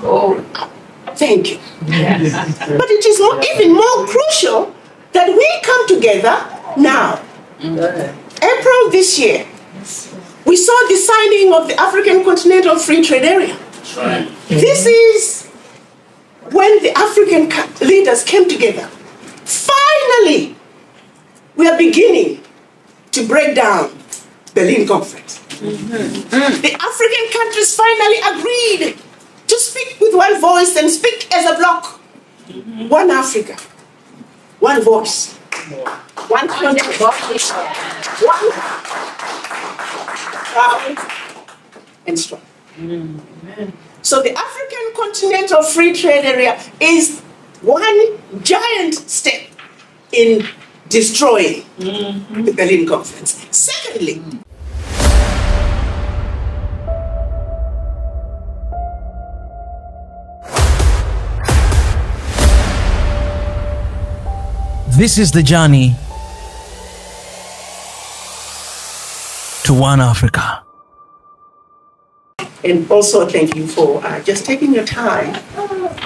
Oh, thank you. Yes. But it is even more crucial that we come together now. April this year, we saw the signing of the African Continental Free Trade Area. Right. This is when the African leaders came together. Finally, we are beginning to break down the Berlin Conference. The African countries finally agreed to speak with one voice and speak as a bloc. One Africa, one voice, one country, one proud and strong. So the African Continental Free Trade Area is one giant step in destroying the Berlin Conference. Secondly, this is the journey to one Africa. And also thank you for just taking your time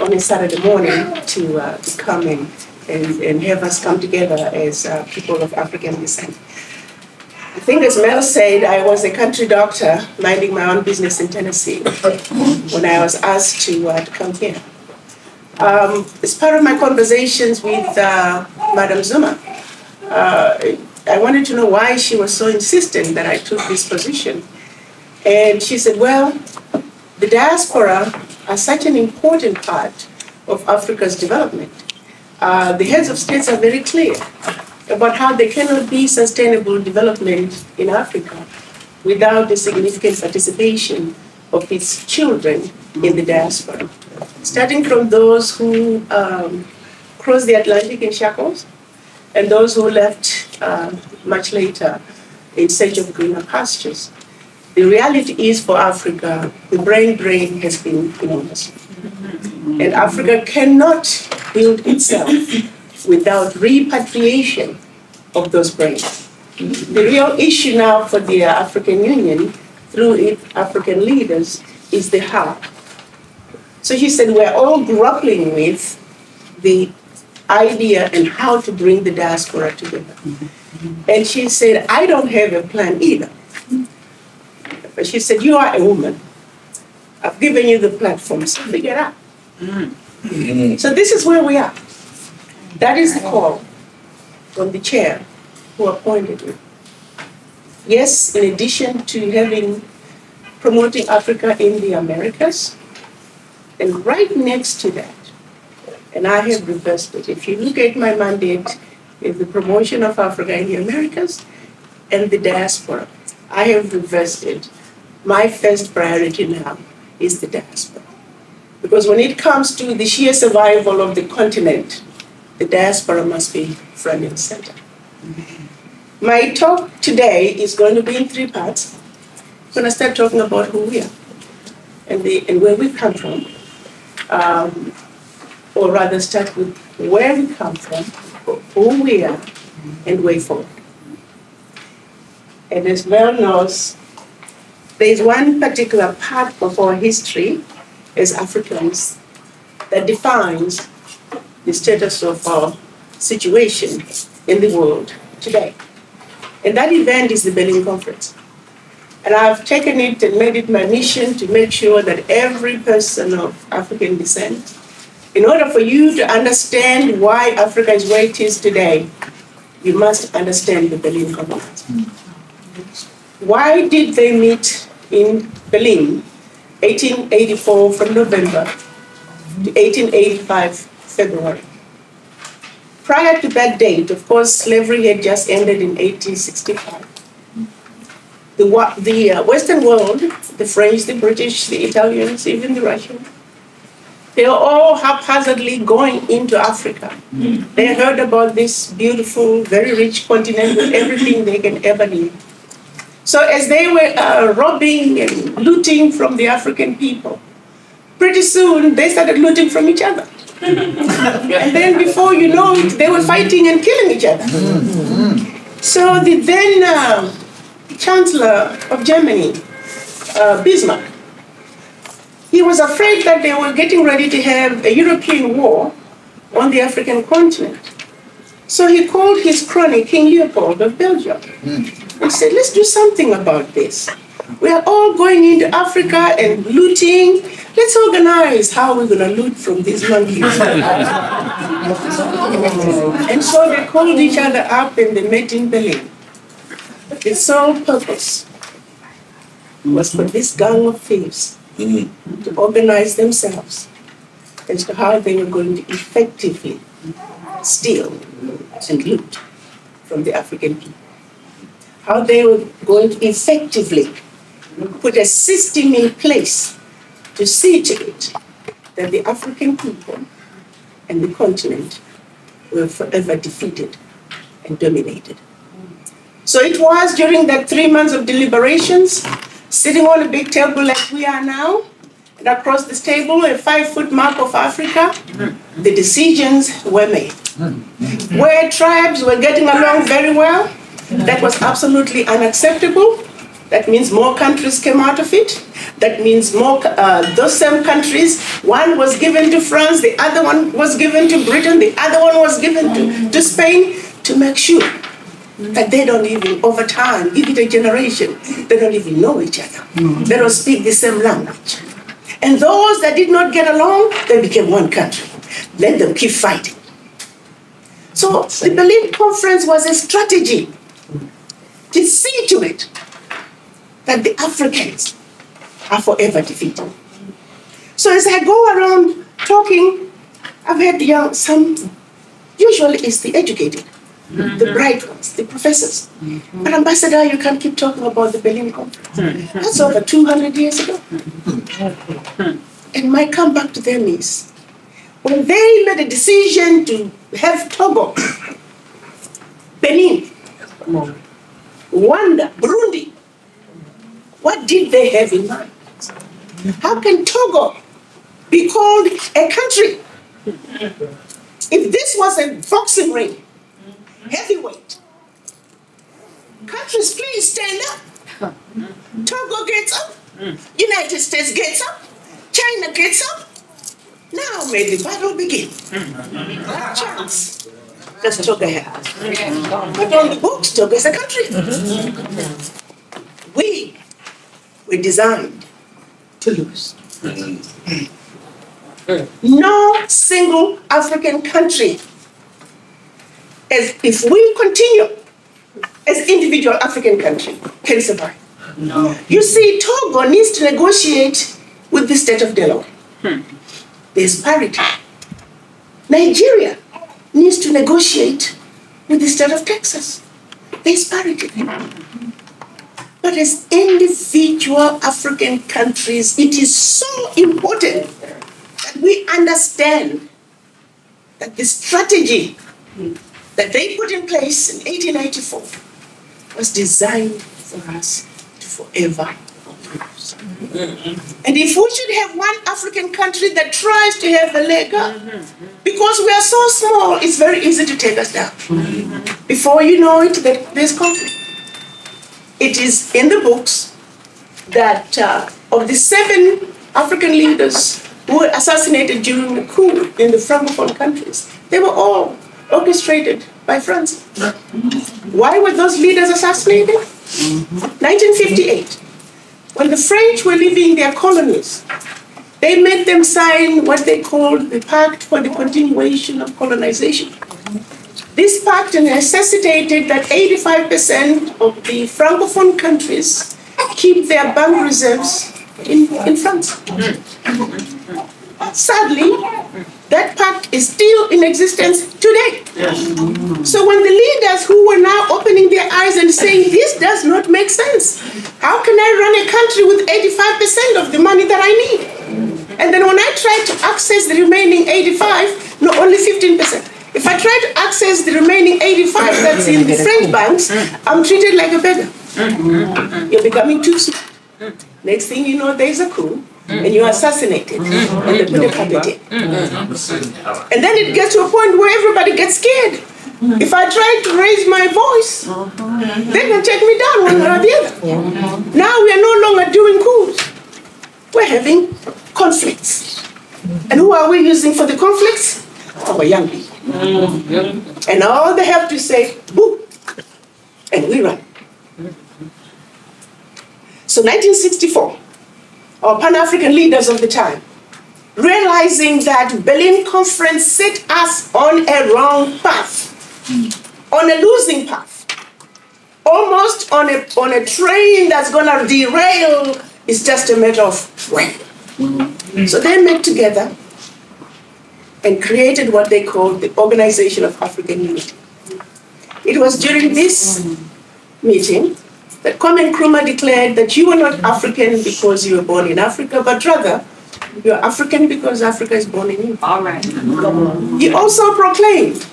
on a Saturday morning to come in and have us come together as people of African descent. I think as Mel said, I was a country doctor minding my own business in Tennessee when I was asked to come here. As part of my conversations with Madam Zuma, I wanted to know why she was so insistent that I took this position. And she said, well, the diaspora are such an important part of Africa's development. The heads of states are very clear about how there cannot be sustainable development in Africa without the significant participation of its children in the diaspora. Starting from those who crossed the Atlantic in shackles and those who left much later in search of greener pastures. The reality is for Africa, the brain drain has been enormous. And Africa cannot build itself without repatriation of those brains. The real issue now for the African Union, through its African leaders, is the how. So she said, we're all grappling with the idea and how to bring the diaspora together. And she said, I don't have a plan either. But she said, you are a woman. I've given you the platform, so figure it out. So this is where we are. That is the call from the chair who appointed me. Yes, in addition to promoting Africa in the Americas, and right next to that, and I have reversed it. If you look at my mandate, is the promotion of Africa in the Americas and the diaspora. I have reversed it. My first priority now is the diaspora. Because when it comes to the sheer survival of the continent, the diaspora must be front and center. My talk today is going to be in 3 parts. I'm going to start talking about who we are and where we come from. Or rather start with where we come from, who we are, and way forward. And as Mel knows, there is one particular part of our history as Africans that defines the status of our situation in the world today. And that event is the Berlin Conference. And I've taken it and made it my mission to make sure that every person of African descent, in order for you to understand why Africa is where it is today, you must understand the Berlin Conference. Why did they meet in Berlin, 1884 from November to 1885 February? Prior to that date, of course, slavery had just ended in 1865. The Western world, the French, the British, the Italians, even the Russians, they are all haphazardly going into Africa. They heard about this beautiful, very rich continent with everything they can ever need. So as they were robbing and looting from the African people, pretty soon they started looting from each other. And then before you know it, they were fighting and killing each other. So the then Chancellor of Germany, Bismarck, he was afraid that they were getting ready to have a European war on the African continent. So he called his crony, King Leopold of Belgium, and said, let's do something about this. We are all going into Africa and looting. Let's organize how we're going to loot from these monkeys. And so they called each other up and they met in Berlin. The sole purpose was for this gang of thieves to organize themselves as to how they were going to effectively steal and loot from the African people. How they were going to effectively put a system in place to see to it that the African people and the continent were forever defeated and dominated. So it was during that 3 months of deliberations, sitting on a big table like we are now, and across this table, a 5-foot map of Africa, the decisions were made. Where tribes were getting along very well, that was absolutely unacceptable. That means more countries came out of it. That means more, those same countries, one was given to France, the other one was given to Britain, the other one was given to Spain, to make sure that they don't even, over time, give it a generation, they don't even know each other. They don't speak the same language. And those that did not get along, they became one country. Let them keep fighting. So the Berlin Conference was a strategy to see to it that the Africans are forever defeated. So as I go around talking, I've had some, usually it's the educated, the bright ones, the professors. But Ambassador, you can't keep talking about the Berlin Conference. That's over 200 years ago. And my comeback to them is, when they made a decision to have Togo, Benin, Rwanda, Burundi, what did they have in mind? How can Togo be called a country? If this was a boxing ring, heavyweight, countries, please stand up. Togo gets up, United States gets up, China gets up. Now may the battle begin. What chance does Togo have? But on the books, Togo is a country. We were designed to lose. No single African country, as if we continue as individual African country, can survive. No. You see, Togo needs to negotiate with the state of Delaware. There's parity. Nigeria needs to negotiate with the state of Texas. There's parity. But as individual African countries, it is so important that we understand that the strategy that they put in place in 1894 was designed for us to forever lose. And if we should have one African country that tries to have a leg up, because we are so small, it's very easy to take us down. Before you know it, there's conflict. It is in the books that of the 7 African leaders who were assassinated during the coup in the Francophone countries, they were all orchestrated by France. Why were those leaders assassinated? 1958, when the French were leaving their colonies, they made them sign what they called the Pact for the Continuation of Colonization. This pact necessitated that 85% of the Francophone countries keep their bank reserves in France. Sadly, that pact is still in existence today. So when the leaders who were now opening their eyes and saying, this does not make sense. How can I run a country with 85% of the money that I need? And then when I try to access the remaining 85, no, only 15%. If I try to access the remaining 85 that's in the French banks, I'm treated like a beggar. You're becoming too smart. Next thing you know, there's a coup, and you're assassinated, and they put a puppet in. And then it gets to a point where everybody gets scared. If I try to raise my voice, they can take me down one way or the other. Now we are no longer doing coups. we're having conflicts. And who are we using for the conflicts? Our young people. And all they have to say, boo, and we run. So 1964, our Pan-African leaders of the time, realizing that Berlin Conference set us on a wrong path, on a losing path, almost on a train that's going to derail. It's just a matter of when. So they met together and created what they called the Organization of African Unity. It was during this meeting that Kwame Nkrumah declared that you were not African because you were born in Africa, but rather you are African because Africa is born in you. All right. He also proclaimed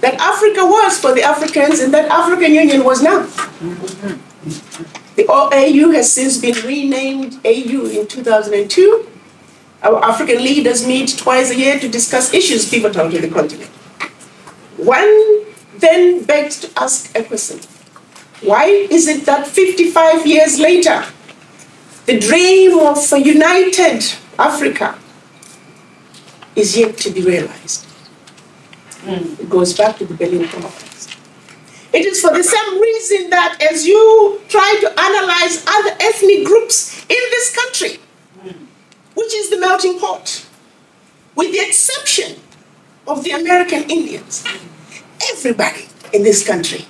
that Africa was for the Africans and that African Union was not. The AU has since been renamed AU in 2002. Our African leaders meet twice a year to discuss issues pivotal to the continent. One then begs to ask a question. Why is it that 55 years later, the dream of a united Africa is yet to be realized? It goes back to the Berlin Conference. It is for the same reason that as you try to analyze other ethnic groups in this country, which is the melting pot, with the exception of the American Indians, everybody in this country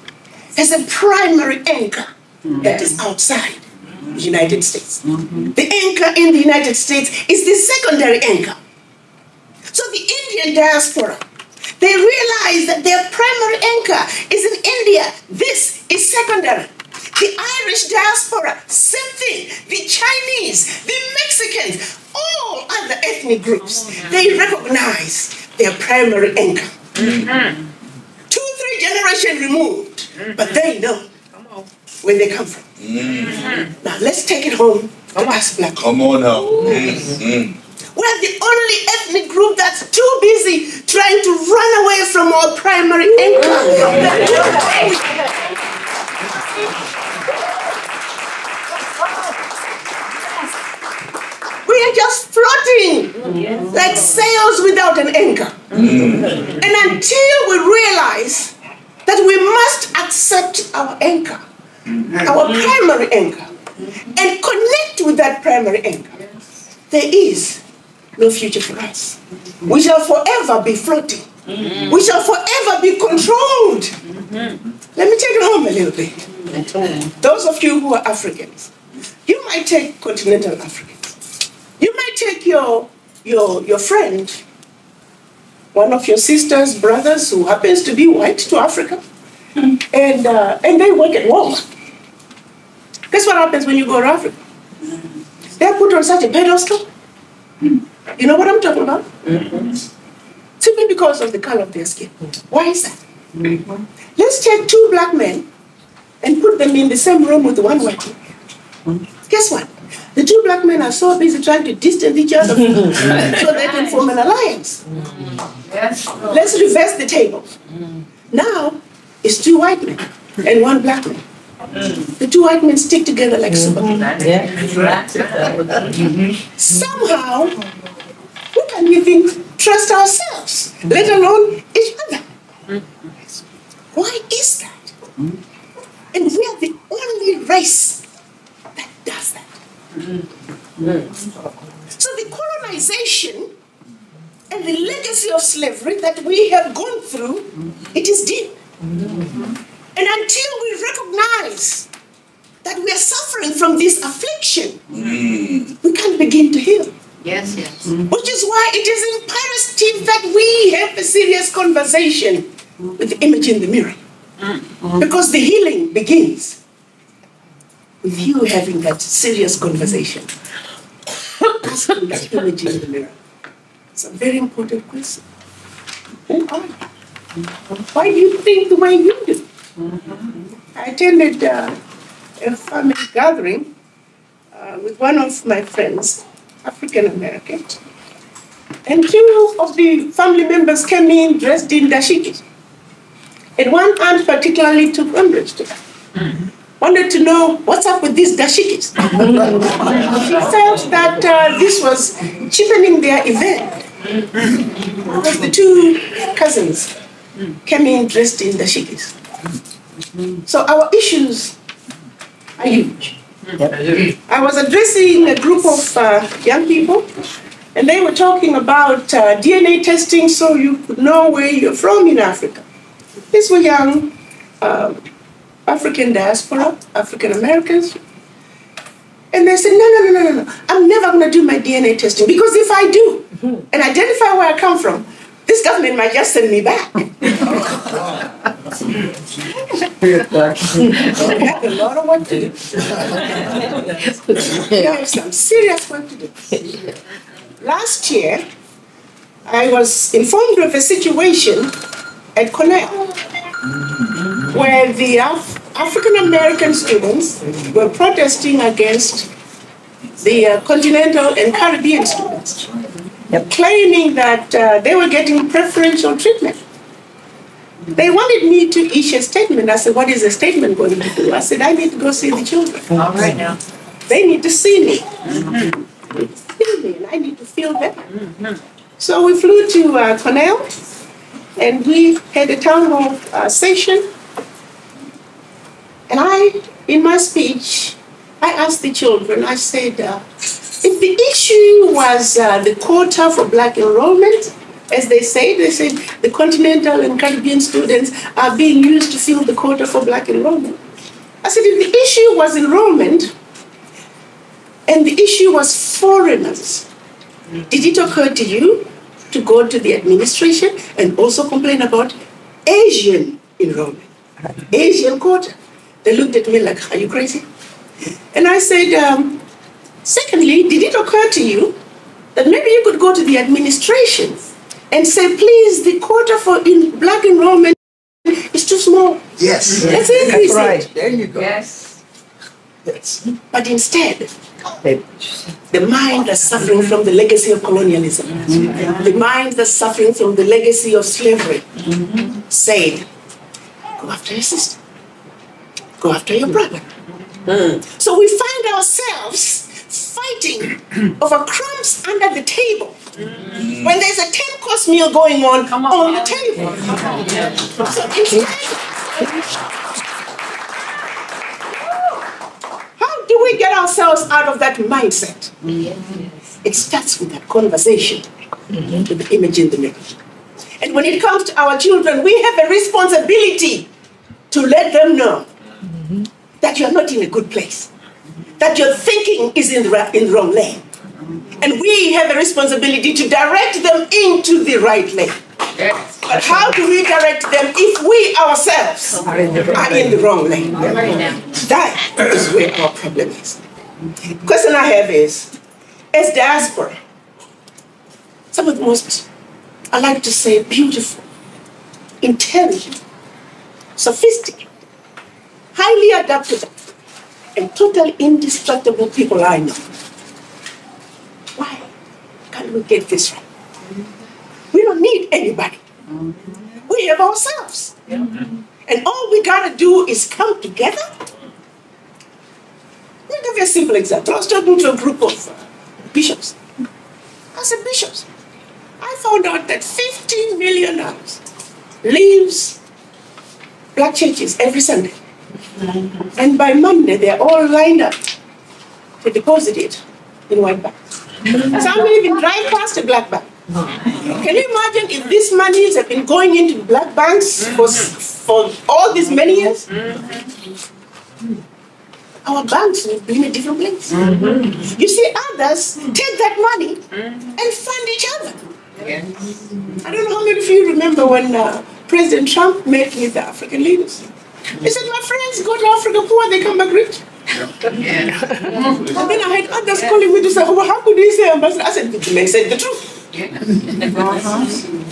has a primary anchor that is outside the United States. The anchor in the United States is the secondary anchor. So the Indian diaspora, they realize that their primary anchor is in India. This is secondary. The Irish diaspora, same thing. The Chinese, the Mexicans, all other ethnic groups, they recognize their primary anchor. 2-3 generations removed, but they know where they come from. Now let's take it home to us black people. Come on now. We're the only ethnic group that's too busy trying to run away from our primary anchor. We are just floating like sails without an anchor. And until we realize that we must accept our anchor, our primary anchor, and connect with that primary anchor, there is no future for us. We shall forever be floating. We shall forever be controlled. Let me take it home a little bit. Those of you who are Africans, you might take continental Africans. You might take your friend, one of your sisters, brothers who happens to be white to Africa, and they work at Walmart. Guess what happens when you go to Africa? They're put on such a pedestal. You know what I'm talking about? Simply because of the color of their skin. Why is that? Let's take 2 black men and put them in the same room with one white man. Guess what? The 2 black men are so busy trying to distance each other so they can form an alliance. Let's reverse the table. Now, it's 2 white men and 1 black man. The 2 white men stick together like Superman. Somehow, we can't even trust ourselves, let alone each other. Why is that? And we are the only race that does that. So the colonization and the legacy of slavery that we have gone through, it is deep. And until we recognize that we are suffering from this affliction, we can't begin to heal. Yes. Which is why it is imperative that we have a serious conversation with the image in the mirror. Because the healing begins with you having that serious conversation. Asking that image in the mirror. It's a very important question. Who are you? Why do you think the way you do? I attended a family gathering with one of my friends, African American, and 2 of the family members came in dressed in dashiki. And one aunt particularly took umbrage to that. wanted to know what's up with these dashikis. She felt that this was cheapening their event. Because the two cousins came in dressed in dashikis. So our issues are huge. I was addressing a group of young people, and they were talking about DNA testing so you could know where you're from in Africa. These were young African diaspora, African Americans. And they said, no, I'm never going to do my DNA testing, because if I do and identify where I come from, this government might just send me back. I have a lot of work to do. I have some serious work to do. Last year, I was informed of a situation at Cornell where the African American students were protesting against the continental and Caribbean students, claiming that they were getting preferential treatment. They wanted me to issue a statement. I said, what is a statement going to do? I said, I need to go see the children. All right now. They need to see me. And I need to feel them. So we flew to Cornell, and we had a town hall session. And in my speech, I asked the children, I said, if the issue was the quota for black enrollment, as they said the continental and Caribbean students are being used to fill the quota for black enrollment. I said, if the issue was enrollment, and the issue was foreigners, did it occur to you to go to the administration and also complain about Asian enrollment, Asian quota? They looked at me like, are you crazy? And I said, secondly, did it occur to you that maybe you could go to the administration and say, please, the quota for black enrollment is too small. Yes. Let's increase it. There you go. Yes. Yes. But instead, the mind that's suffering from the legacy of colonialism, the mind that's suffering from the legacy of slavery, said, go after your sister. Go after your brother. So we find ourselves fighting over crumbs under the table when there's a 10-course meal going on the table. So instead, how do we get ourselves out of that mindset? It starts with that conversation, with the image in the mirror. And when it comes to our children, we have a responsibility to let them know that you're not in a good place, that your thinking is in the wrong lane. And we have a responsibility to direct them into the right lane. Yes. But how do we direct them if we ourselves are in the wrong lane? That is where our problem is. The question I have is, as diaspora, some of the most, I like to say, beautiful, intelligent, sophisticated, highly adaptable, and totally indestructible people I know. Why can't we get this right? We don't need anybody. We have ourselves. And all we gotta do is come together. Let me give you a simple example. I was talking to a group of bishops. I said, bishops, I found out that $15 million leaves black churches every Sunday. And by Monday, they're all lined up to deposit it in white bags. Some even drive past a black bank. Can you imagine if these monies have been going into black banks for all these many years? Our banks will be in a different place. You see, others take that money and fund each other. I don't know how many of you remember when President Trump met with the African leaders. He said, my friends go to Africa poor, they come back rich. And then I had others calling me to say, well, how could he say ambassador? I said, the man said the truth.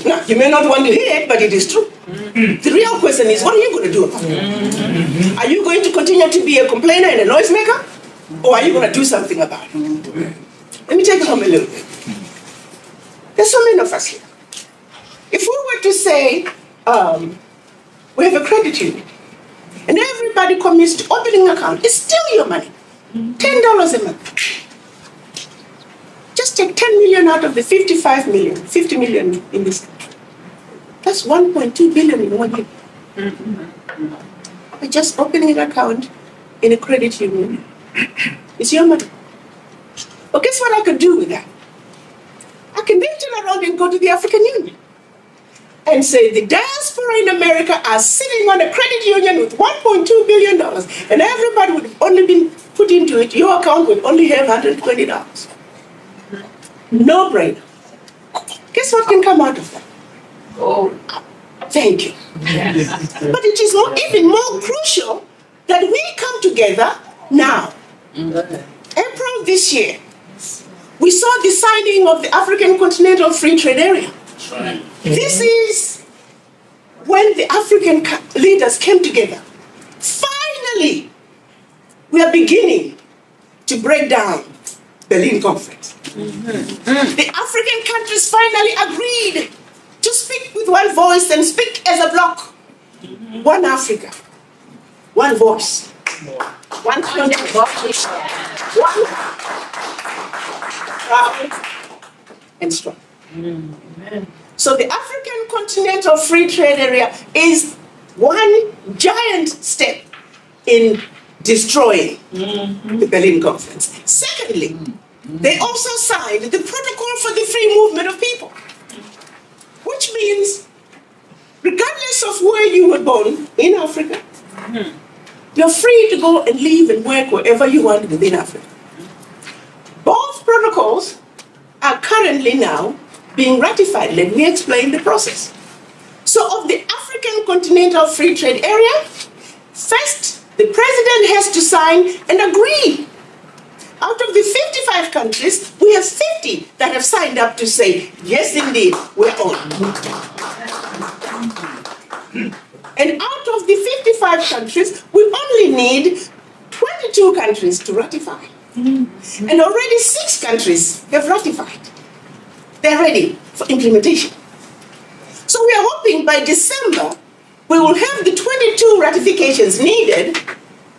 Now, you may not want to hear it, but it is true. The real question is, what are you going to do about it? Are you going to continue to be a complainer and a noisemaker? Or are you going to do something about it? Let me take it home a little bit. There's so many of us here. If we were to say, we have a credit union, and everybody commits to opening an account, it's still your money. $10 a month. Just take 10 million out of the 55 million, 50 million in this country. That's 1.2 billion in 1 year. By just opening an account in a credit union, it's your money. But guess what I could do with that? I can then turn around and go to the African Union and say the diaspora in America are sitting on a credit union with $1.2 billion, and everybody would have only been put into it, your account would only have $120. No brainer. Guess what can come out of that? Oh, thank you. Yes. But it is even more crucial that we come together now. April this year, we saw the signing of the African Continental Free Trade Area. Right. This is when the African leaders came together. Finally, we are beginning to break down the Berlin Conference. The African countries finally agreed to speak with one voice and speak as a bloc. One Africa, one voice, one country, one proud and strong. So the African Continental Free Trade Area is one giant step in destroying the Berlin Conference. Secondly, they also signed the Protocol for the Free Movement of People, which means regardless of where you were born in Africa, you're free to go and live and work wherever you want within Africa. Both protocols are currently now being ratified. Let me explain the process. So of the African Continental Free Trade Area, first the president has to sign and agree. Out of the 55 countries, we have 50 that have signed up to say, yes, indeed, we're on. And out of the 55 countries, we only need 22 countries to ratify. And already 6 countries have ratified. They're ready for implementation. So we are hoping by December, we will have the 22 ratifications needed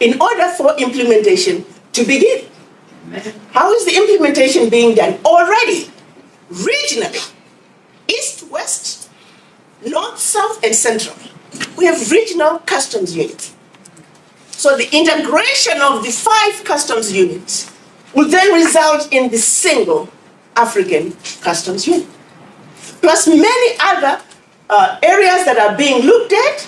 in order for implementation to begin. How is the implementation being done? Already, regionally, east, west, north, south, and central, we have regional customs units. So the integration of the 5 customs units will then result in the single African customs unit. Plus many other areas that are being looked at,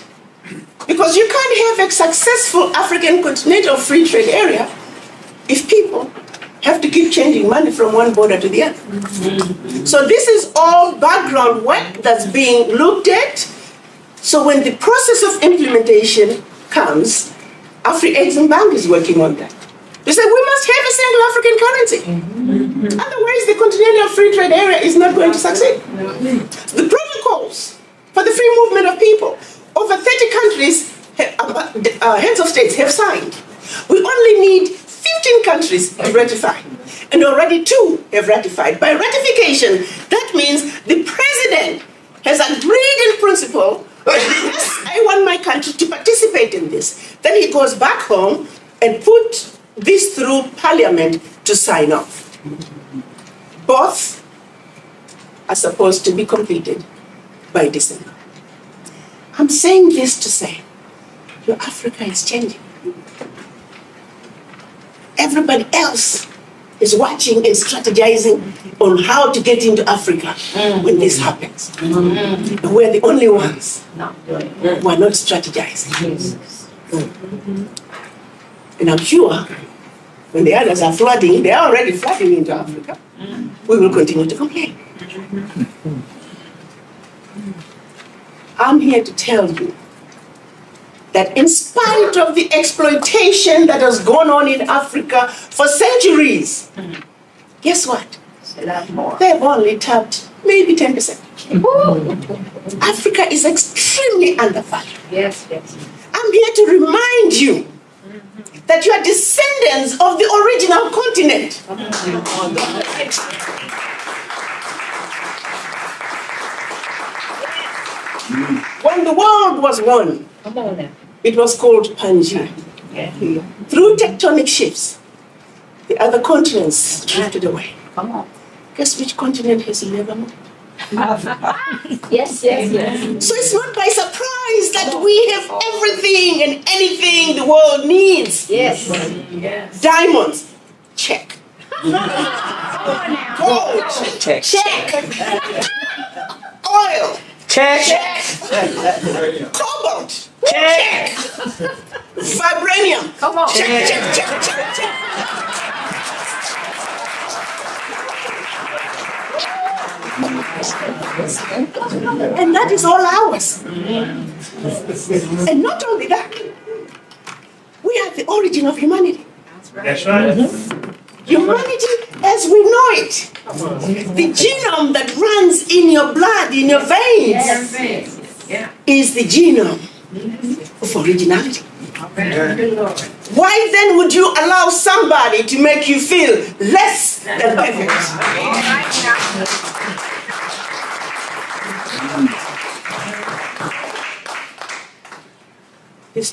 because you can't have a successful African Continental Free Trade Area if people have to keep changing money from one border to the other. So this is all background work that's being looked at. So when the process of implementation comes, Africanism Bank is working on that. They say we must have a single African currency. Otherwise the Continental Free Trade Area is not going to succeed. The protocols for the free movement of people, over 30 countries, heads of states have signed. We only need 15 countries to ratify, and already 2 have ratified. By ratification, that means the president has agreed in principle, yes, I want my country to participate in this. Then he goes back home and put this through parliament to sign off. Both are supposed to be completed by December. I'm saying this to say, your Africa is changing. Everybody else is watching and strategizing on how to get into Africa when this happens. And we're the only ones who are not strategizing. And I'm sure when the others are flooding, they are already flooding into Africa, we will continue to complain. I'm here to tell you that in spite of the exploitation that has gone on in Africa for centuries, guess what? They've only tapped maybe 10%. Africa is extremely undervalued. Yes, yes. I'm here to remind you that you are descendants of the original continent. When the world was one, it was called Pangaea. Through tectonic shifts, the other continents drifted away. Come on. Guess which continent has never moved? Yes, yes, yes. So it's not by surprise that we have everything and anything the world needs. Yes. Yes. Diamonds, check. Gold, Check. Check. oil, Check. cobalt, Check. vibranium. Come on. Check, check, check, check, check. And that is all ours. And not only that, we are the origin of humanity. That's right. Humanity as we know it. The genome that runs in your blood, in your veins, is the genome of originality. Why then would you allow somebody to make you feel less than perfect? The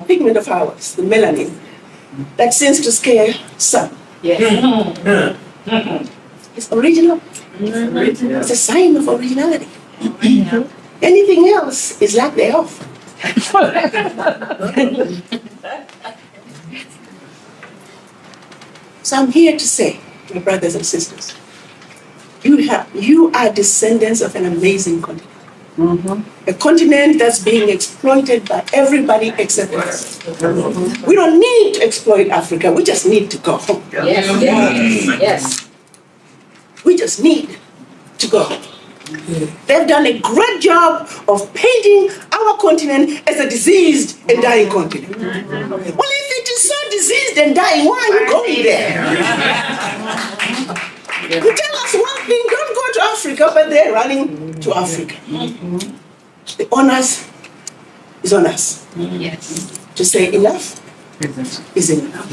pigment of ours, the melanin, that seems to scare some. Yes. It's original. It's a sign of originality. Anything else is lack thereof. So I'm here to say, my brothers and sisters, you are descendants of an amazing continent. A continent that's being exploited by everybody except us. We don't need to exploit Africa, we just need to go home. Yes. Yes. Yes. We just need to go home. They've done a great job of painting our continent as a diseased and dying continent. Well, if it is so diseased and dying, why are you going there? You tell us one thing, don't go to Africa, but they're running to Africa. The onus is on us. Yes. To say enough is enough.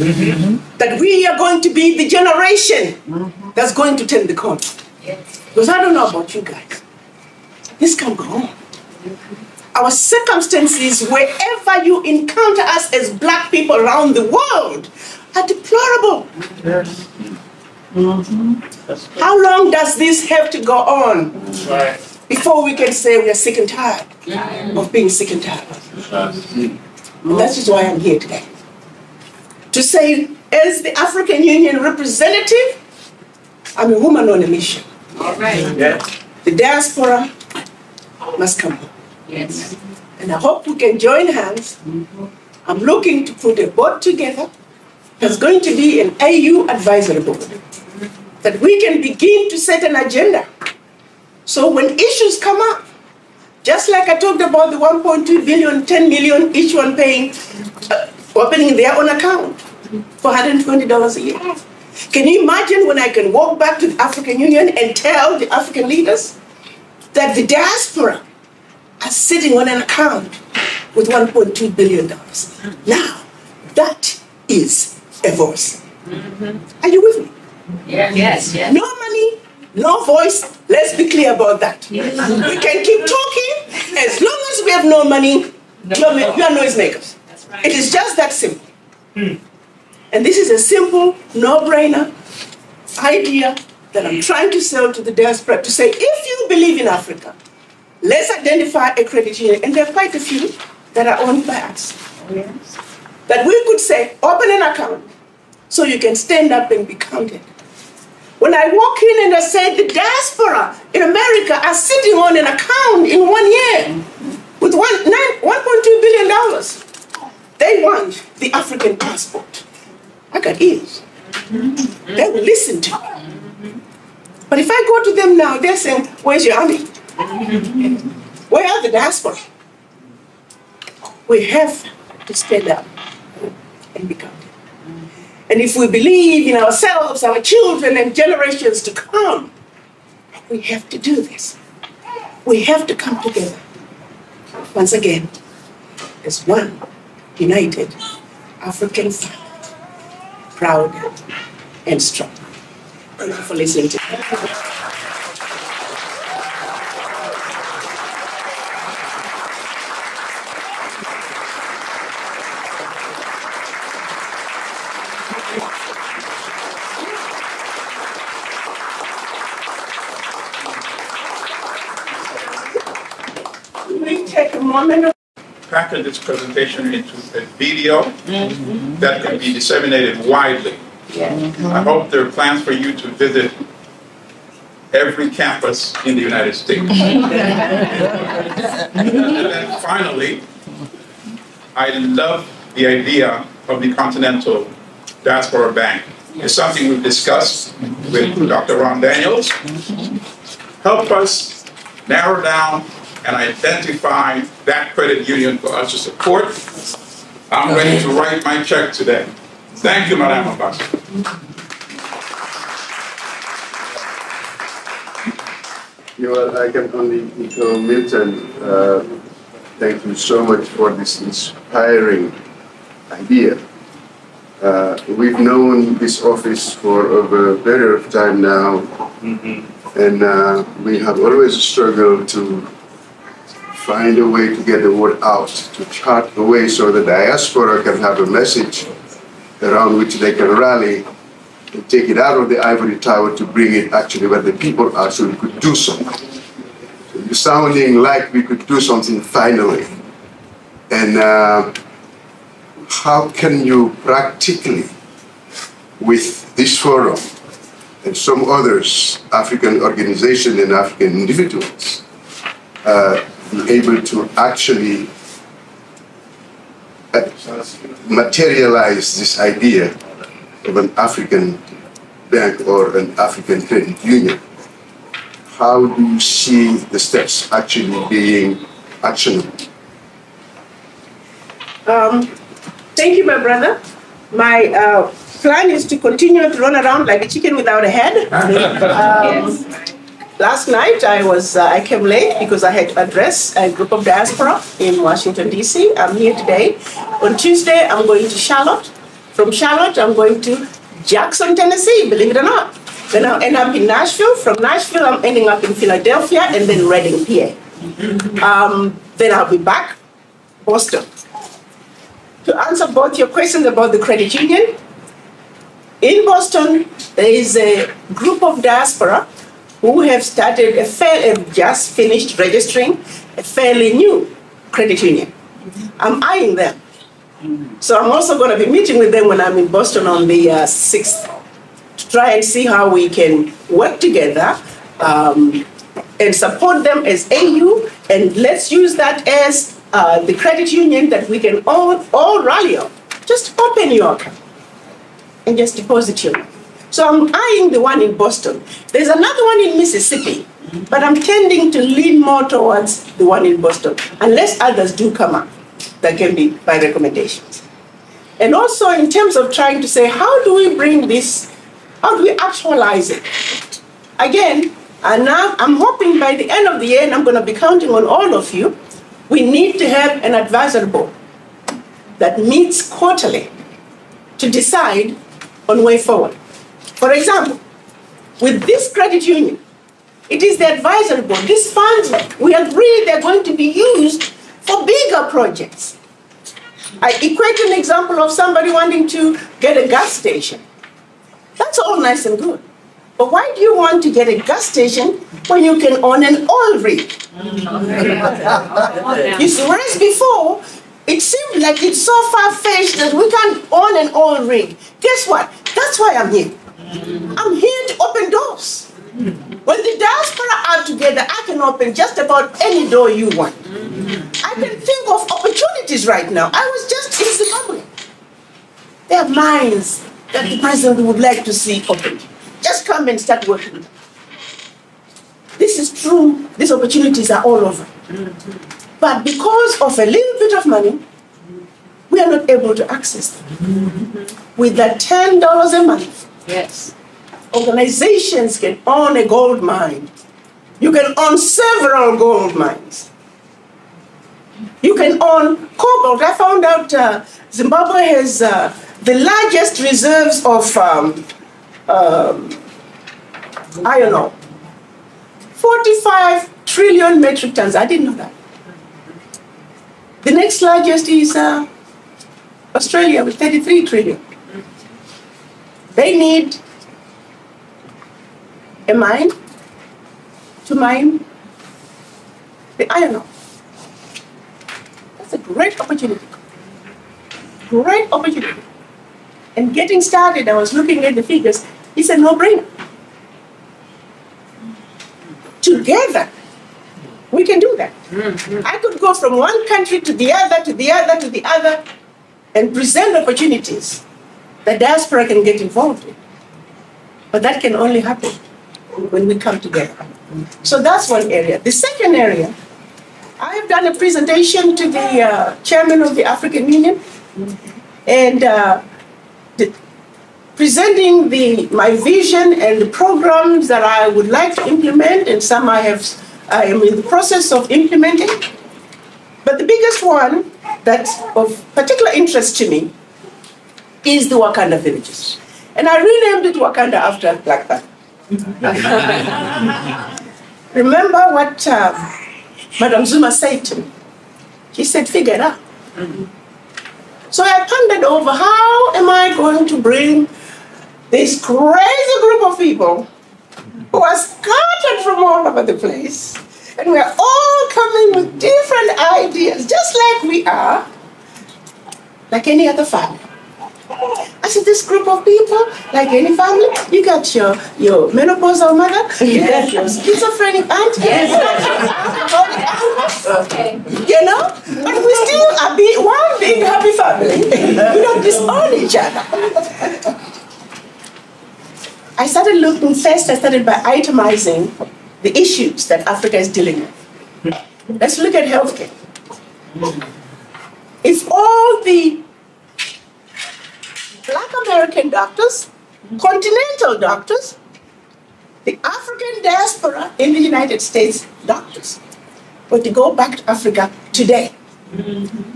That we are going to be the generation that's going to turn the corner. Because I don't know about you guys. This can't go on. Our circumstances, wherever you encounter us as black people around the world, are deplorable. Yes. How long does this have to go on Right. before we can say we are sick and tired of being sick and tired? And that's just why I'm here today. To say, as the African Union representative, I'm a woman on a mission. All right. Yes. The diaspora must come home. Yes. And I hope we can join hands. I'm looking to put a board together that's going to be an AU advisory board, that we can begin to set an agenda. So when issues come up, just like I talked about the 1.2 billion, 10 million, each one paying, opening their own account for $120 a year. Can you imagine when I can walk back to the African Union and tell the African leaders that the diaspora are sitting on an account with $1.2 billion? Now, that is a voice. Are you with me? Yes. Yes. No money, no voice. Let's be clear about that. We can keep talking as long as we have no money. We are noisemakers. That's right. It is just that simple. And this is a simple, no-brainer idea that I'm trying to sell to the diaspora to say, if you believe in Africa, let's identify a credit union. And there are quite a few that are owned by us. That we could say, open an account so you can stand up and be counted. When I walk in and I say the diaspora in America are sitting on an account in 1 year with $1.2 billion, they want the African passport. I got ears. They will listen to me. But if I go to them now, they're saying, where's your army? Where are the diaspora? We have to stand up and be counted. And if we believe in ourselves, our children, and generations to come, we have to do this. We have to come together once again as one united African family, proud and strong. Thank you for listening to me. take a moment. Package this presentation into a video that can be disseminated widely. I hope there are plans for you to visit every campus in the United States. And then finally, I love the idea of the Continental Diaspora Bank. It's something we've discussed with Dr. Ron Daniels. Help us narrow down and identify that credit union for us to support. I'm ready to write my check today. Thank you, Madam Ambassador. I can only echo Milton. Thank you so much for this inspiring idea. We've known this office for over a period of time now, and we have always struggled to find a way to get the word out, to chart a way so the diaspora can have a message around which they can rally and take it out of the ivory tower to bring it actually where the people are so we could do something. So you're sounding like we could do something finally. And how can you practically, with this forum and some others, African organizations and African individuals, be able to actually materialize this idea of an African bank or an African credit union? How do you see the steps actually being actionable? Thank you, my brother. My plan is to continue to run around like a chicken without a head. Last night I came late because I had to address a group of diaspora in Washington, D.C. I'm here today. On Tuesday, I'm going to Charlotte. From Charlotte, I'm going to Jackson, Tennessee, believe it or not. Then I'll end up in Nashville. From Nashville, I'm ending up in Philadelphia and then Reading, PA. Then I'll be back, Boston. To answer both your questions about the credit union, in Boston, there is a group of diaspora who have started just finished registering a fairly new credit union. I'm eyeing them. So I'm also going to be meeting with them when I'm in Boston on the 6th to try and see how we can work together and support them as AU, and let's use that as the credit union that we can all rally on. Just open your account and just deposit your money. So I'm eyeing the one in Boston. There's another one in Mississippi, but I'm tending to lean more towards the one in Boston, unless others do come up. That can be by recommendations. And also in terms of trying to say, how do we bring this, how do we actualize it? Again, I'm hoping by the end of the year, and I'm going to be counting on all of you, we need to have an advisory board that meets quarterly to decide on way forward. For example, with this credit union, it is the advisory board. These funds, we agree they're going to be used for bigger projects. I equate an example of somebody wanting to get a gas station. That's all nice and good. But why do you want to get a gas station when you can own an oil rig? You see, whereas before, it seemed like it's so far-fetched that we can't own an oil rig. Guess what? That's why I'm here. I'm here to open doors. When the diaspora are together, I can open just about any door you want. I can think of opportunities right now. I was just in Zimbabwe. There are mines that the president would like to see opened. Just come and start working. This is true. These opportunities are all over. But because of a little bit of money, we are not able to access them. With that $10 a month, Yes. organizations can own a gold mine. You can own several gold mines. You can own cobalt. I found out Zimbabwe has the largest reserves of iron ore. 45 trillion metric tons. I didn't know that. The next largest is Australia with 33 trillion. They need a mine to mine the iron ore. great opportunity. Great opportunity. And getting started, I was looking at the figures, it's a no-brainer. Together, we can do that. I could go from one country to the other, to the other, to the other, and present opportunities that diaspora can get involved in. But that can only happen when we come together. So that's one area. The second area, I have done a presentation to the chairman of the African Union, and presenting my vision and the programs that I would like to implement, and some I am in the process of implementing. But the biggest one that's of particular interest to me is the Wakanda villages. And I renamed it Wakanda after Black Panther. Remember what Madam Zuma said to me? She said, figure it out. So I pondered over, how am I going to bring this crazy group of people who are scattered from all over the place, and we're all coming with different ideas, just like we are, like any other family. I said, this group of people, like any family, you got your menopausal mother, you got your schizophrenic aunt, you know? But we still are one big happy family. We don't disown each other. I started looking first, I started by itemizing the issues that Africa is dealing with. Let's look at healthcare. If all the Black American doctors, continental doctors, the African diaspora in the United States doctors were to go back to Africa today,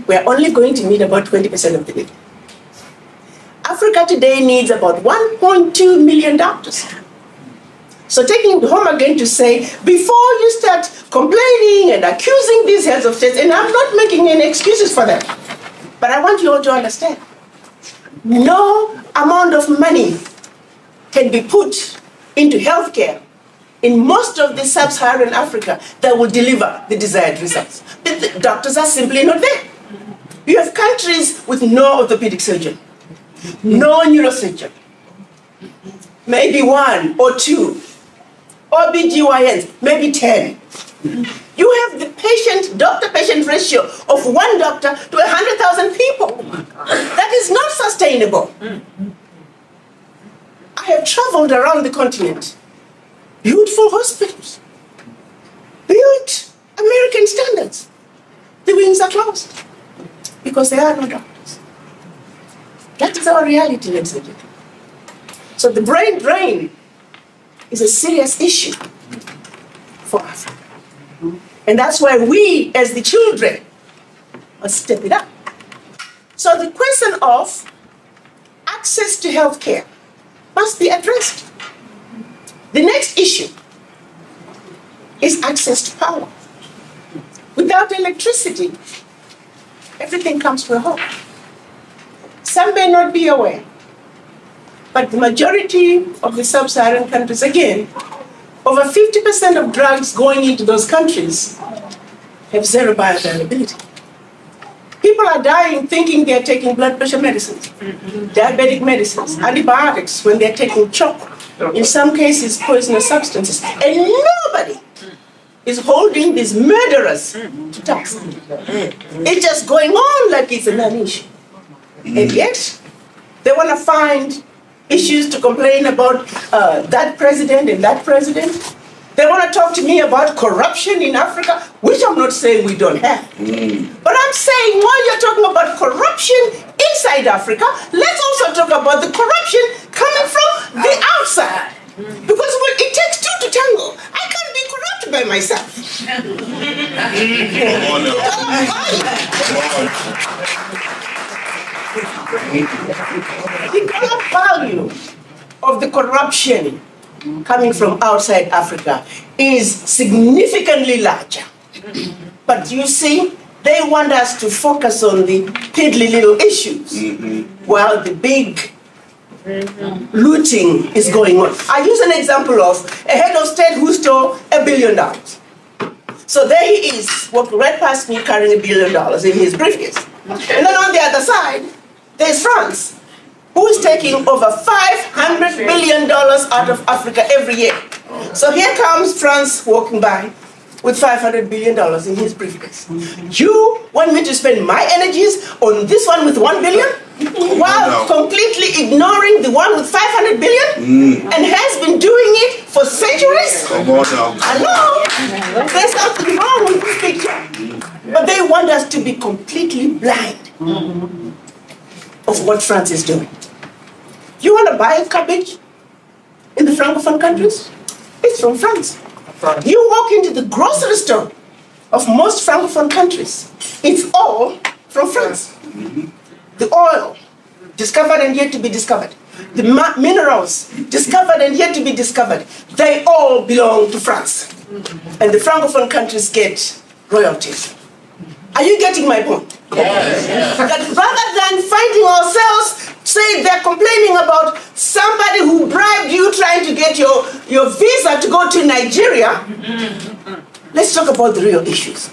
we're only going to need about 20% of the need. Africa today needs about 1.2 million doctors. So taking it home again to say, before you start complaining and accusing these heads of states, and I'm not making any excuses for them, but I want you all to understand, no amount of money can be put into healthcare in most of the sub-Saharan Africa that will deliver the desired results. The doctors are simply not there. You have countries with no orthopedic surgeon, no neurosurgeon, maybe 1 or 2, OBGYNs, maybe 10. You have the doctor-patient ratio of 1 doctor to 100,000 people. That is not sustainable. I have traveled around the continent. Beautiful hospitals. Built American standards. The wings are closed because there are no doctors. That is our reality, ladies and gentlemen. So the brain drain is a serious issue for Africa. And that's why we, as the children, must step it up. So the question of access to healthcare must be addressed. The next issue is access to power. Without electricity, everything comes to a halt. Some may not be aware, but the majority of the sub-Saharan countries, again, over 50% of drugs going into those countries have zero bioavailability. People are dying thinking they're taking blood pressure medicines, diabetic medicines, antibiotics when they're taking chalk, in some cases poisonous substances. And nobody is holding these murderers to task. It's just going on like it's a non-issue. And yet, they want to find issues to complain about that president and that president. They want to talk to me about corruption in Africa, which I'm not saying we don't have. But I'm saying while you're talking about corruption inside Africa, let's also talk about the corruption coming from the outside. Because it takes two to tango. I can't be corrupt by myself. The economic value of the corruption coming from outside Africa is significantly larger. But you see, they want us to focus on the piddly little issues, while the big looting is going on. I use an example of a head of state who stole $1 billion. So there he is, walking right past me, carrying $1 billion in his briefcase. And then on the other side, there's France, who is taking over $500 billion out of Africa every year. So here comes France walking by with $500 billion in his briefcase. You want me to spend my energies on this one with $1 billion? While completely ignoring the one with $500 billion and has been doing it for centuries? Come on now. I know. There's something wrong with this picture. But they want us to be completely blind of what France is doing. You want to buy a cabbage in the Francophone countries? It's from France. You walk into the grocery store of most Francophone countries, it's all from France. The oil, discovered and yet to be discovered. The minerals, discovered and yet to be discovered. They all belong to France. And the Francophone countries get royalties. Are you getting my point? Yes. That rather than finding ourselves, say they're complaining about somebody who bribed you trying to get your visa to go to Nigeria, let's talk about the real issues.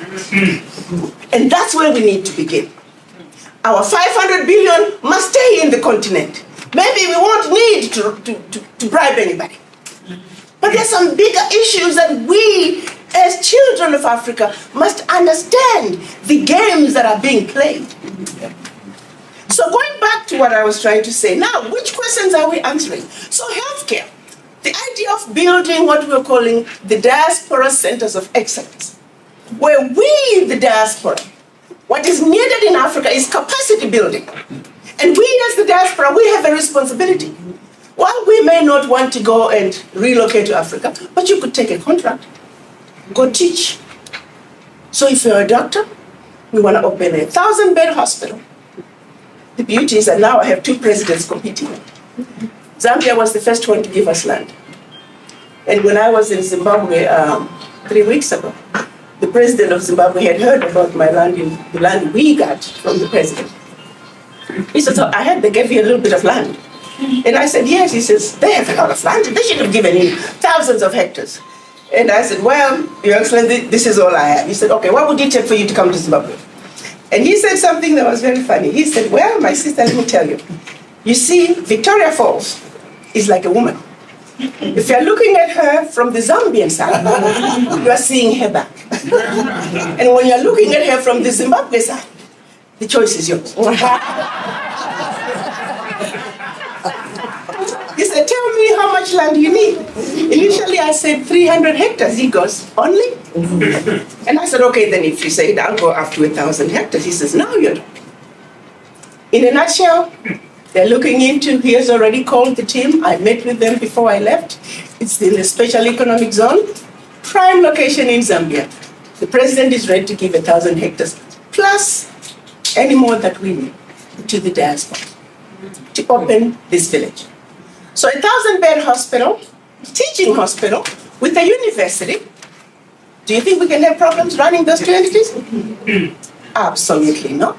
And that's where we need to begin. Our 500 billion must stay in the continent. Maybe we won't need to bribe anybody. But there's some bigger issues that we, as children of Africa, must understand the games that are being played. So going back to what I was trying to say, now, which questions are we answering? So healthcare, the idea of building what we're calling the diaspora centers of excellence, where we, the diaspora, what is needed in Africa is capacity building. And we as the diaspora, we have a responsibility. While we may not want to go and relocate to Africa, but you could take a contract, go teach. So if you're a doctor, we want to open a 1,000-bed hospital. The beauty is that now I have 2 presidents competing. Zambia was the first one to give us land. And when I was in Zimbabwe 3 weeks ago, the president of Zimbabwe had heard about my land, the land we got from the president. He said, so I heard they gave you a little bit of land. And I said, yes. He says, they have a lot of land. They should have given you thousands of hectares. And I said, well, Your Excellency, this is all I have. He said, okay, what would it take for you to come to Zimbabwe? And he said something that was very funny. He said, well, my sister, let me tell you. You see, Victoria Falls is like a woman. If you're looking at her from the Zambian side, you are seeing her back. And when you're looking at her from the Zimbabwe side, the choice is yours. He said, tell me how much land you need. Initially, I said 300 hectares. He goes, only? And I said, okay, then if you say it, I'll go up to 1,000 hectares. He says, no, you don't. In a nutshell, they're looking into, he has already called the team. I met with them before I left. It's in the special economic zone, prime location in Zambia. The president is ready to give 1,000 hectares, plus any more that we need to the diaspora to open this village. So 1,000-bed hospital, teaching hospital, with a university. Do you think we can have problems running those 2 entities? Absolutely not.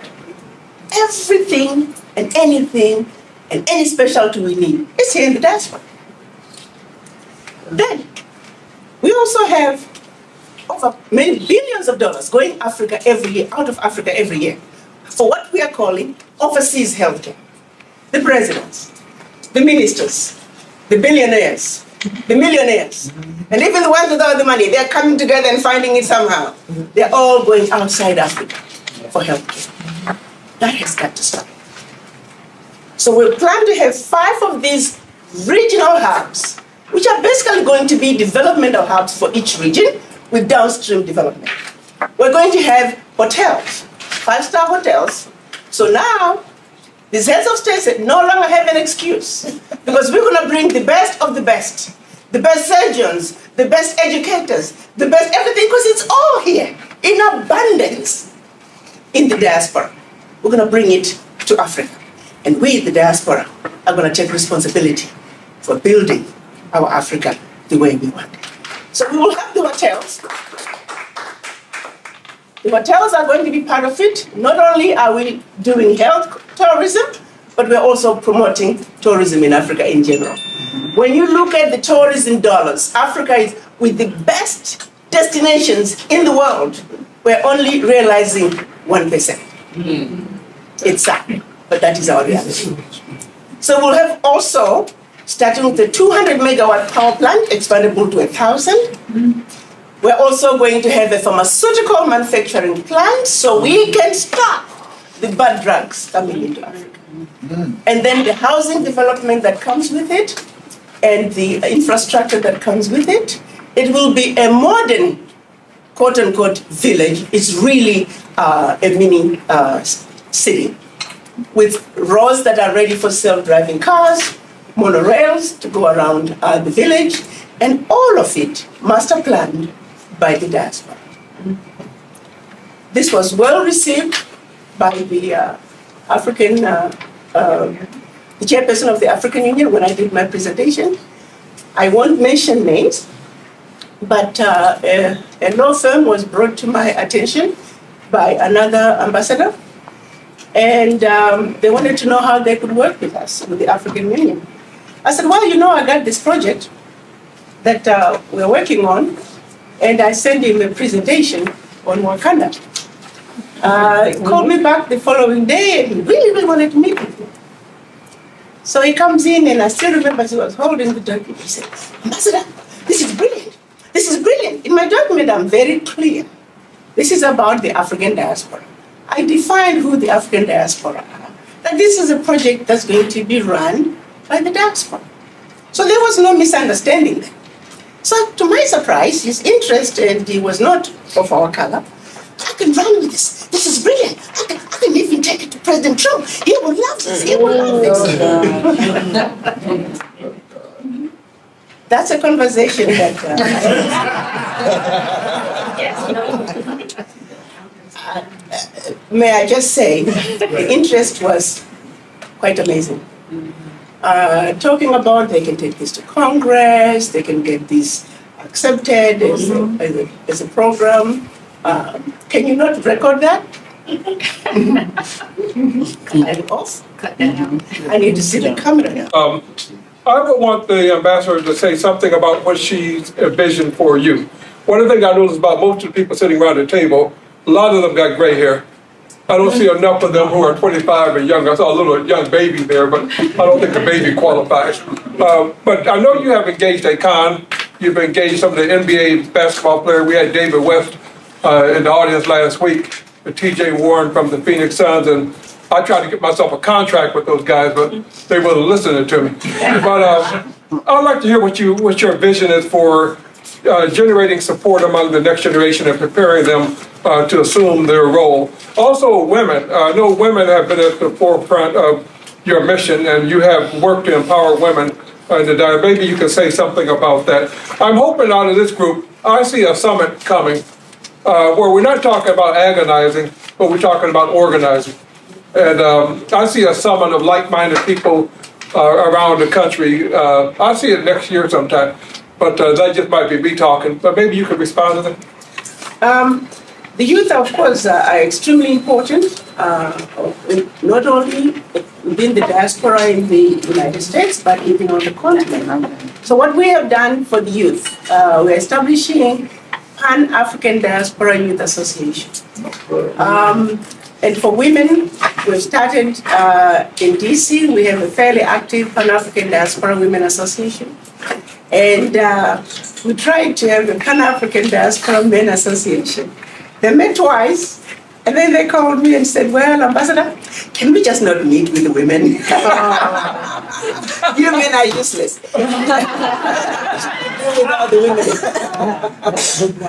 Everything and anything and any specialty we need is here in the diaspora. Then, we also have over many billions of dollars going Africa every year, out of Africa every year, for what we are calling overseas healthcare. The presidents, the ministers, the billionaires, the millionaires, and even the ones without the money, they're coming together and finding it somehow. They're all going outside Africa for healthcare. That has got to stop. So we plan to have 5 of these regional hubs, which are basically going to be developmental hubs for each region with downstream development. We're going to have hotels, 5-star hotels. So now, these heads of state no longer have an excuse, because we're going to bring the best of the best surgeons, the best educators, the best everything, because it's all here in abundance in the diaspora. We're going to bring it to Africa. And we, the diaspora, are going to take responsibility for building our Africa the way we want it. So we will have the hotels. The hotels are going to be part of it. Not only are we doing health tourism, but we're also promoting tourism in Africa in general. When you look at the tourism dollars, Africa is with the best destinations in the world, we're only realizing 1%. It's sad, but that is our reality. So we'll have also, starting with the 200 megawatt power plant, expandable to 1,000. We're also going to have a pharmaceutical manufacturing plant so we can stop the bad drugs coming into Africa. And then the housing development that comes with it and the infrastructure that comes with it. It will be a modern, quote unquote, village. It's really a mini city with roads that are ready for self-driving cars, monorails to go around the village, and all of it master planned by the diaspora. This was well received by the African, the chairperson of the African Union when I did my presentation. I won't mention names, but a law firm was brought to my attention by another ambassador, and they wanted to know how they could work with us, with the African Union. I said, well, you know, I got this project that we're working on, and I sent him a presentation on Wakanda. He called me back the following day, and he really wanted to meet with me. So he comes in, and I still remember he was holding the document. He said, Ambassador, this is brilliant. This is brilliant. In my document, I'm very clear. This is about the African diaspora. I defined who the African diaspora are. That this is a project that's going to be run by the diaspora. So there was no misunderstanding there. So to my surprise, his interest, and he was not of our color, I can run with this. This is brilliant. I can even take it to President Trump. He will love this. He will love this. That's a conversation that... may I just say, the interest was quite amazing. Talking about they can take this to Congress, they can get this accepted as a program. Can you not record that? Cut off. Cut that out. I need to see the camera now. I would want the ambassador to say something about what she's envisioned for you. One of the things I noticed about most of the people sitting around the table, a lot of them got gray hair. I don't see enough of them who are 25 and younger. I saw a little young baby there, but I don't think the baby qualifies. But I know you have engaged a con. You've engaged some of the NBA basketball players. We had David West in the audience last week, with TJ Warren from the Phoenix Suns, and I tried to get myself a contract with those guys, but they wasn't listening to me. But I'd like to hear what your vision is for generating support among the next generation and preparing them to assume their role. Also, women. I know women have been at the forefront of your mission, and you have worked to empower women in the diet. Maybe you can say something about that. I'm hoping out of this group, I see a summit coming where we're not talking about agonizing, but we're talking about organizing. And I see a summit of like-minded people around the country. I see it next year sometime, but that just might be me talking. But maybe you could respond to that. The youth, of course, are extremely important, not only within the diaspora in the United States, but even on the continent. So what we have done for the youth, we're establishing Pan-African Diaspora Youth Association. And for women, we've started in DC. We have a fairly active Pan-African Diaspora Women Association. And we tried to have a Pan-African Diaspora Men Association. They met twice, and then they called me and said, well, Ambassador, can we just not meet with the women? You men are useless. Without the women.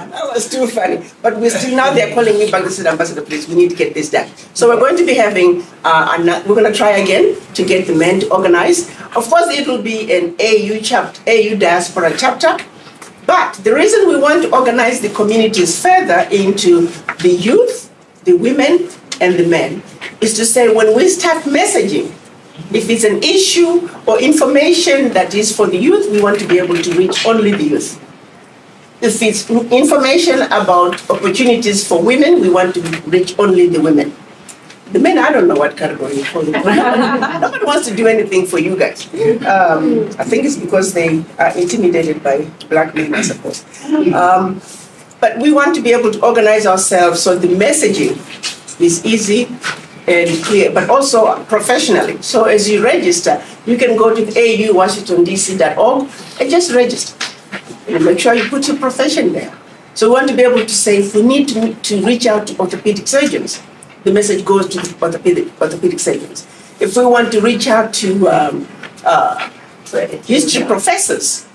That was too funny. But we're still, now they're calling me back. They said, Ambassador, please, we need to get this done. So we're going to be having, we're going to try again to get the men to organize. Of course, it will be an AU Diaspora chapter. But the reason we want to organize the communities further into the youth, the women, and the men is to say when we start messaging, if it's an issue or information that is for the youth, we want to be able to reach only the youth. If it's information about opportunities for women, we want to reach only the women. The men, I don't know what category you call them. Nobody wants to do anything for you guys. I think it's because they are intimidated by black men, I suppose. But we want to be able to organize ourselves so the messaging is easy and clear, but also professionally. So as you register, you can go to AUWashingtonDC.org and just register. And make sure you put your profession there. So we want to be able to say, if we need to reach out to orthopedic surgeons, the message goes to orthopedic surgeons. If we want to reach out to history professors,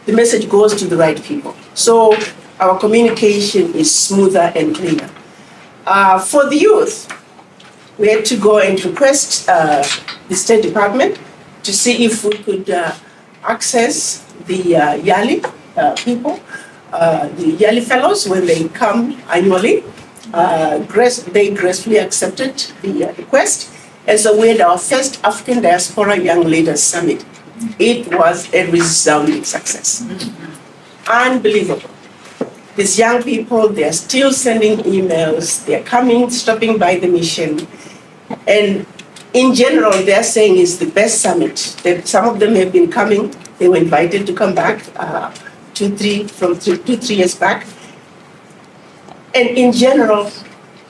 the message goes to the right people. So our communication is smoother and cleaner. For the youth, we had to go and request the State Department to see if we could access the YALI people, the YALI fellows, when they come annually. They gracefully accepted the request. And so we had our first African Diaspora Young Leaders Summit. It was a resounding success. Unbelievable. These young people, they're still sending emails, they're coming, stopping by the mission. And in general, they're saying it's the best summit. Some of them have been coming. They were invited to come back 2-3 years back. And in general,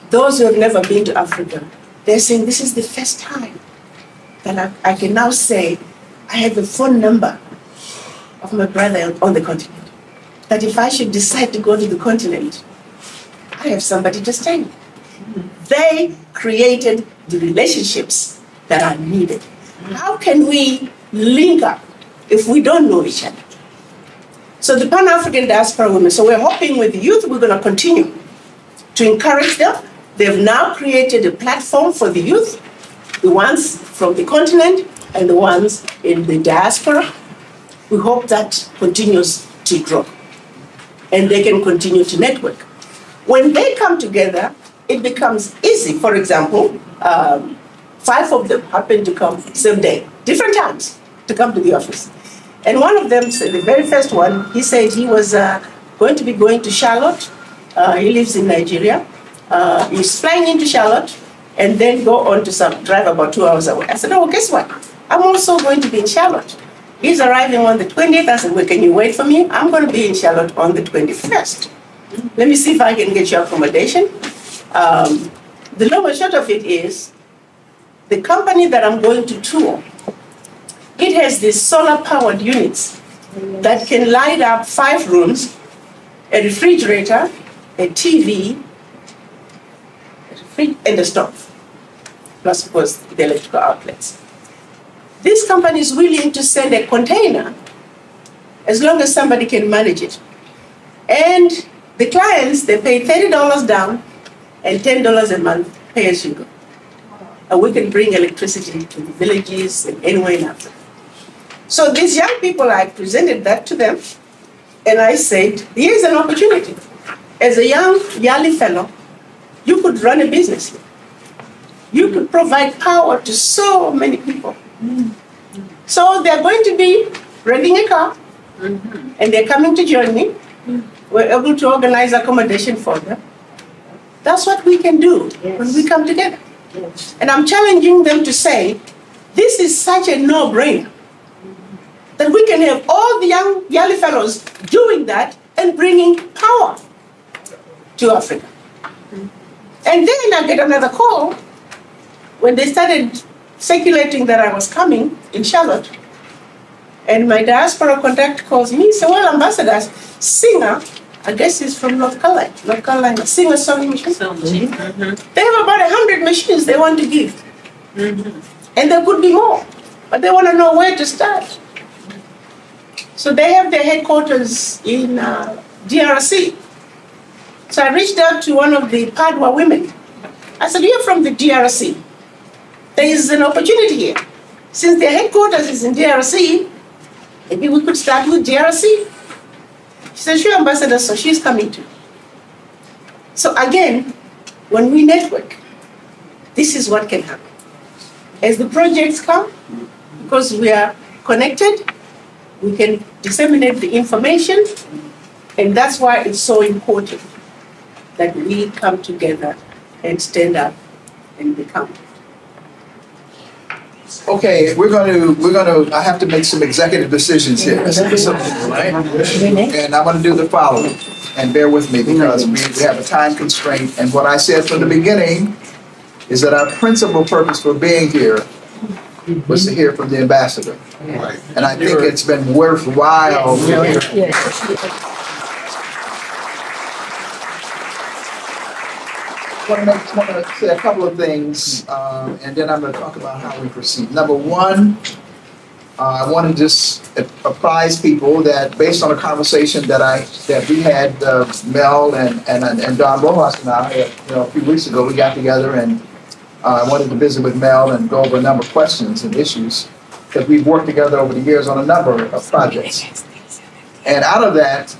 those who have never been to Africa, they're saying this is the first time that I can now say I have a phone number of my brother on the continent. That if I should decide to go to the continent, I have somebody to stay. They created the relationships that are needed. How can we link up if we don't know each other? So the Pan-African Diaspora Women, so we're hoping with the youth, we're going to continue to encourage them. They've now created a platform for the youth, the ones from the continent and the ones in the diaspora. We hope that continues to grow and they can continue to network. When they come together, it becomes easy. For example, 5 of them happen to come same day, different times, to come to the office. And one of them, the very first one, he said he was going to be going to Charlotte. He lives in Nigeria. He's flying into Charlotte and then go on to drive about 2 hours away. I said, oh, guess what? I'm also going to be in Charlotte. He's arriving on the 20th. I said, well, can you wait for me? I'm going to be in Charlotte on the 21st. Let me see if I can get you accommodation. The long and short of it is, the company that I'm going to tour, it has these solar-powered units that can light up 5 rooms, a refrigerator, a TV, and a stove, plus, of course, the electrical outlets. This company is willing to send a container as long as somebody can manage it. And the clients, they pay $30 down and $10 a month, pay as you go. And we can bring electricity to the villages and anywhere in Africa. So these young people, I presented that to them, and I said, here's an opportunity. As a young YALI fellow, you could run a business. You could provide power to so many people. So they're going to be renting a car, and they're coming to join me. We're able to organize accommodation for them. That's what we can do when we come together. And I'm challenging them to say, this is such a no-brainer, that we can have all the young YALI fellows doing that and bringing power to Africa. And then I get another call when they started circulating that I was coming in Charlotte. And my diaspora contact calls me and says, well, Ambassador, Singer, I guess he's from North Carolina, Singer sewing machine. They have about 100 machines they want to give. And there could be more, but they want to know where to start. So they have their headquarters in DRC. So I reached out to one of the Padua women. I said, you're from the DRC. There is an opportunity here. Since their headquarters is in DRC, maybe we could start with DRC. She said, sure, Ambassador, so she's coming too. So again, when we network, this is what can happen. As the projects come, because we are connected, we can disseminate the information, and that's why it's so important that we come together and stand up and become. Okay, I have to make some executive decisions here. Right? And I'm going to do the following. and bear with me because we have a time constraint. And what I said from the beginning is that our principal purpose for being here was to hear from the ambassador. And I think it's been worthwhile. I want to say a couple of things, and then I'm going to talk about how we proceed. Number one, I want to just apprise people that based on a conversation that we had, Mel and Don Rojas and I, a few weeks ago, we got together and I wanted to visit with Mel and go over a number of questions and issues because we've worked together over the years on a number of projects. And out of that,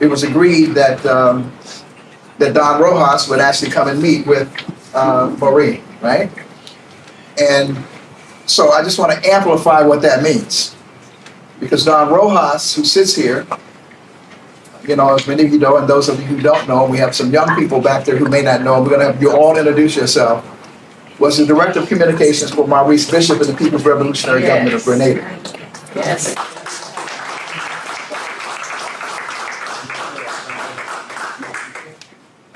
it was agreed that that Don Rojas would actually come and meet with Maureen, right? And so I just want to amplify what that means. Because Don Rojas, who sits here, as many of you know, and those of you who don't know, we have some young people back there who may not know, we're going to have you all introduce yourself, was the Director of Communications for Maurice Bishop and the People's Revolutionary Government of Grenada. Yes.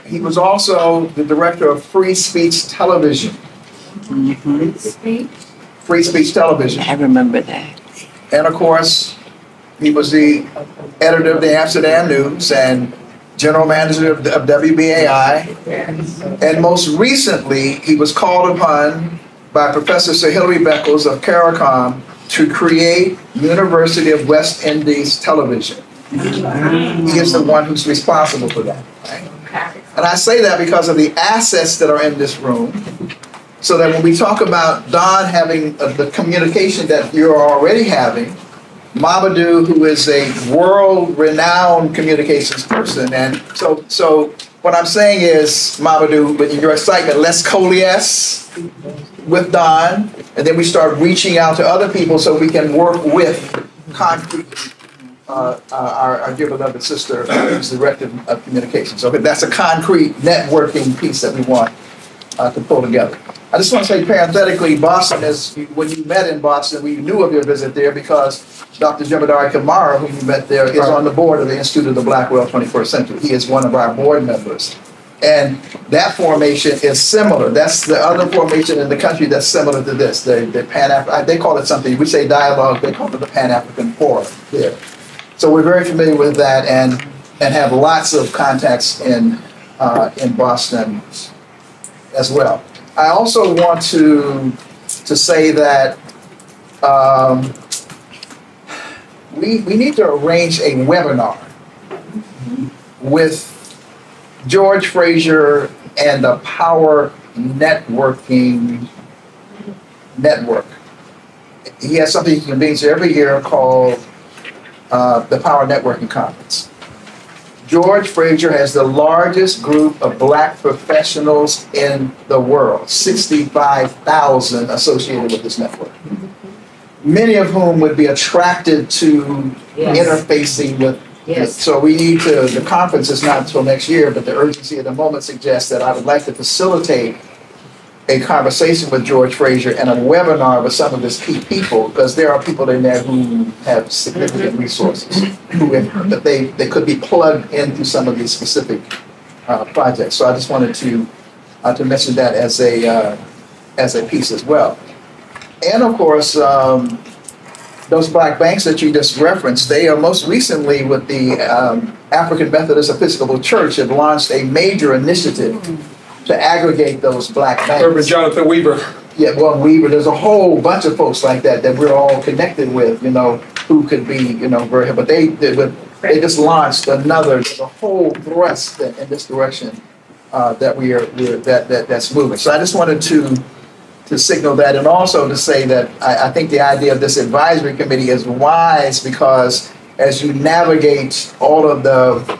He was also the Director of Free Speech Television. Free Speech Television. I remember that. And of course, he was the editor of the Amsterdam News and general manager of WBAI. And most recently, he was called upon by Professor Sir Hilary Beckles of CARICOM to create University of West Indies Television. He is the one who's responsible for that. Right? And I say that because of the assets that are in this room, so that when we talk about Don having the communication that you're already having, Mamadou, who is a world-renowned communications person, and so what I'm saying is, Mamadou, in your excitement, let's coalesce with Don, and then we start reaching out to other people so we can work with concrete. Our dear beloved sister, who's the Director of Communications. So that's a concrete networking piece that we want to pull together. I just want to say parenthetically, Boston is, when you met in Boston, we knew of your visit there because Dr. Jemadari Kamara, who you met there, is on the board of the Institute of the Black World 21st Century. He is one of our board members. And that formation is similar. That's the other formation in the country that's similar to this. The they call it something, we say dialogue, they call it the Pan-African Forum there. So we're very familiar with that and have lots of contacts in Boston as well. I also want to say that we need to arrange a webinar with George Fraser and the Power Networking Network. He has something he convenes every year called the Power Networking Conference. George Fraser has the largest group of black professionals in the world, 65,000 associated with this network. Many of whom would be attracted to interfacing with. So we need to, the conference is not until next year, but the urgency at the moment suggests that I would like to facilitate a conversation with George Fraser and a webinar with some of his key people, because there are people in there who have significant resources, that they could be plugged into some of these specific projects. So I just wanted to mention that as a piece as well. And of course, those black banks that you just referenced, they are most recently with the African Methodist Episcopal Church have launched a major initiative to aggregate those black banks. Reverend Jonathan Weaver. Yeah, well, Weaver, there's a whole bunch of folks like that we're all connected with, who could be, very, but they just launched there's a whole thrust in this direction that that's moving. So I just wanted to signal that, and also to say that I think the idea of this advisory committee is wise, because as you navigate all of the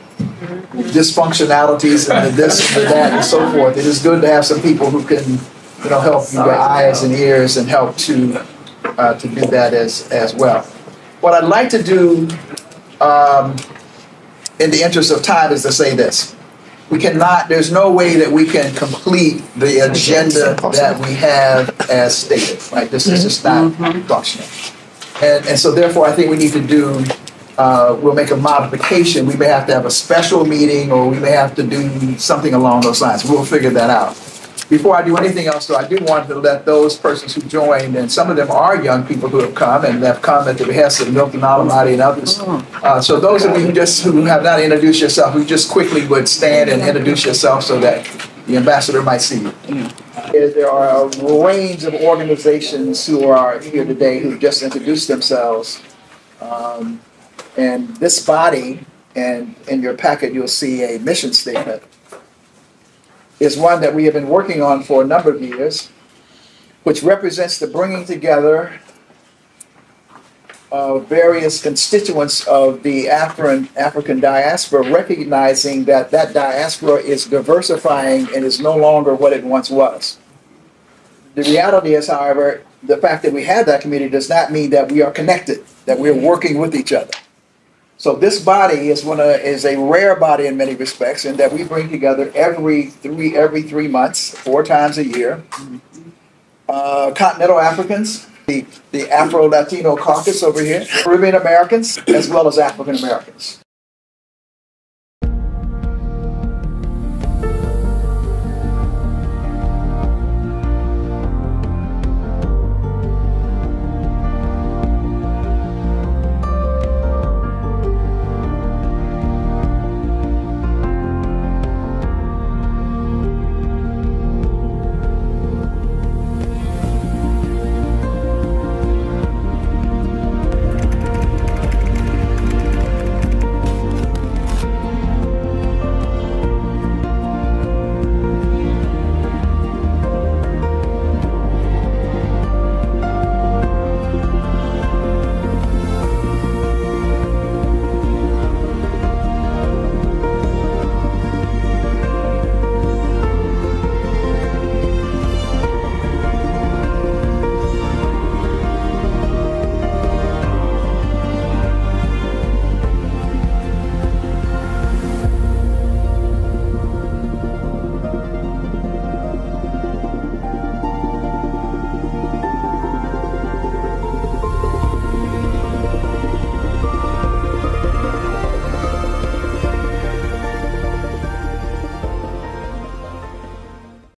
dysfunctionalities and the this and the that and so forth, it is good to have some people who can help your eyes and ears and help to do that as well. What I'd like to do in the interest of time is to say this. There's no way that we can complete the agenda that we have as stated, right? This is just not functional. And so therefore I think we need to do we'll make a modification. We may have to have a special meeting, or we may have to do something along those lines. We'll figure that out. Before I do anything else, though, I do want to let those persons who joined, and some of them are young people who have come at the behest of Milton Alamati and others. So those of you who have not introduced yourself, who just quickly would stand and introduce yourself so that the ambassador might see you. There are a range of organizations who are here today who just introduced themselves. And this body, and in your packet you'll see a mission statement, is one that we have been working on for a number of years, which represents the bringing together of various constituents of the African diaspora, recognizing that that diaspora is diversifying and is no longer what it once was. The reality is, however, the fact that we have that community does not mean that we are connected, that we're working with each other. So this body is a rare body in many respects, in that we bring together every 3 months, 4 times a year, continental Africans, the Afro-Latino caucus over here, Caribbean Americans, as well as African Americans.